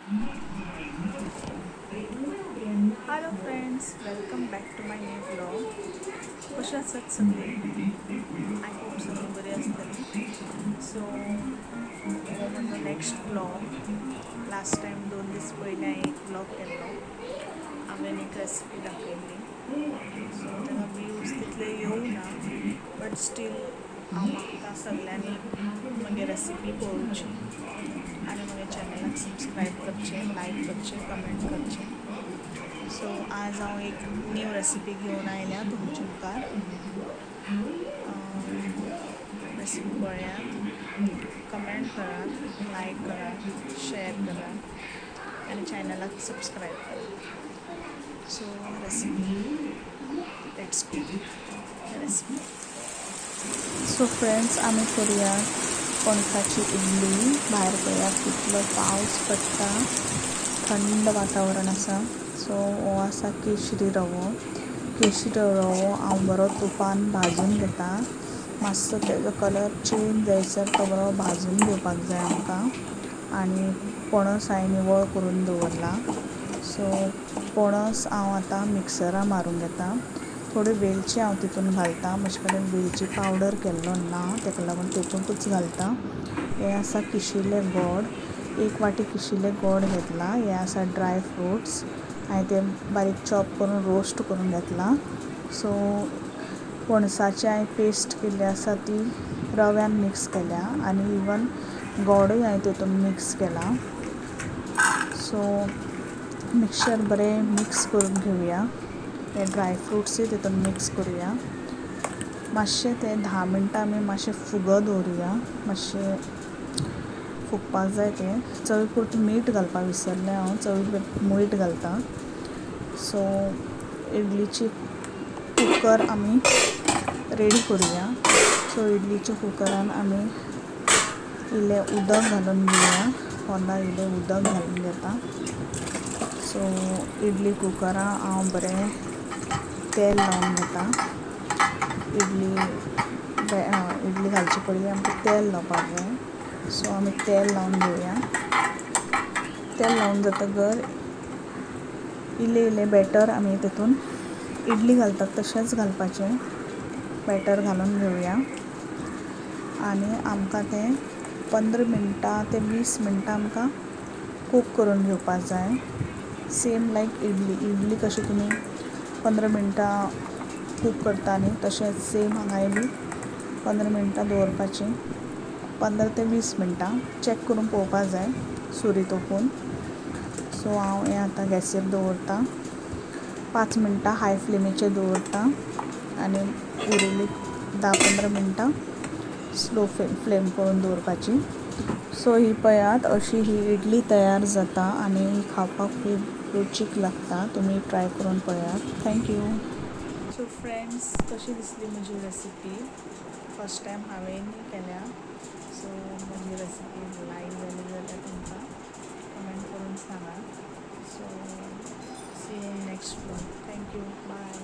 Hello friends, welcome back to my new blog. कशी आसात सगळे? आय होप सगळे बरे आसतली. सो हो म्हजो नेक्स्ट ब्लॉग. लास्ट टायम 2 दीस पयलीं हांवें एक ब्लॉग केल्लो. हांवें एक रेसिपी दाखयल्ली. सो तेका व्ह्यूज तितले येवना, बट स्टील हांव मागता सगल्यांनी म्हगे रेसिपी पळोवची आनी म्हगे चॅनलाक सबस्क्रायब करचें, लायक करचें, कमेंट करचें. सो आज हांव एक न्यू रेसिपी घेवन आयल्या तुमचे मुखार. रेसिपी पळयात, कमेंट करात, लायक करात, शेअर करात आनी चॅनलाक सबस्क्रायब करात. So recipe, let's go recipe. So friends, आमी करुया पणसाची इडली. भायर पळयात कितलो पावस पडटा, थंड वातावरण आसा. सो हो आसा केशरी रवो. केशरी रवो हांव बरो तुपान भाजून घेता. मातसो तेजो कलर चेंज जायसर तो बरो भाजून घेवपाक जाय आमकां. आनी पणस हांवें निवळ करून दवरला. सो पणस हांव आतां मिक्सरान मारून घेता. थोडी वेलची हांव तितून घालता. म्हजे कडेन वेलची पावडर केल्लो ना, तेका लागून तेतूंतूच घालता. हे आसा किशिल्ले गोड. 1 वाटी किशिल्ले गोड घेतला. हे आसा ड्राय फ्रुट्स. हांवें ते बारीक चॉप करून रोस्ट करून घेतला. सो पणसाची हांवें पेस्ट केल्ली आसा ती रव्यान मिक्स केल्या आनी इवन गोडूय हांवें तितून मिक्स केला. सो मिक्सचर बरें मिक्स करून घेवया. हे ड्राय फ्रुट्सूय तितून मिक्स करुया. मातशें ते 10 मिनटां आमी मातशें फुगत दवरुया. मातशें फुगपाक जाय तें. चवी पुरतें मीठ घालपाक विसरलें हांव. चवी पुरतें मीठ घालता. सो इडलीची कुकर आमी रेडी करुया. सो इडलीच्या कुकरान आमी इल्लें उदक घालून घेवया. पोंदा इल्लें उदक घालून घेता. सो इडली कुकराक हांव बरें तेल लावन घेता. इडली घालचे पयलीं आमकां तेल लावपाक जाय. सो आमी तेल लावन घेवया. तेल लावन जातकर इल्लें बॅटर आमी तितून इडली घालतात तशेंच घालपाचें बॅटर घालून घेवया. आनी आमकां तें 15 मिनटां ते 20 मिनटां आमकां कूक करून घेवपाक जाय. सेम लायक इडली कशी तुमी 15 मिनटां कूक करता न्ही, तशेंच सेम हांगाय बी 15 मिनटां दवरपाची. 15 ते 20 मिनटां चॅक करून पळोवपाक जाय सुरी तोपून. सो हांव हें आतां गॅसीर दवरता. 5 मिनटां हाय फ्लेमीचेर दवरता आनी उरिल्ली 10-15 मिनटां स्लो फ्लेम करून दवरपाची. सो ही पळयात, अशी ही इडली तयार जाता आनी खावपाक खूब रुचीक लागता. तुमी ट्राय करून पळयात. थँक्यू. सो फ्रेंड्स, कशी दिसली म्हजी रेसिपी? फर्स्ट टायम हांवें केल्या. सो म्हजी रेसिपी लायक जाली जाल्यार तुमकां कमेंट करून सांगात. So see you in next blog. Thank you. Bye.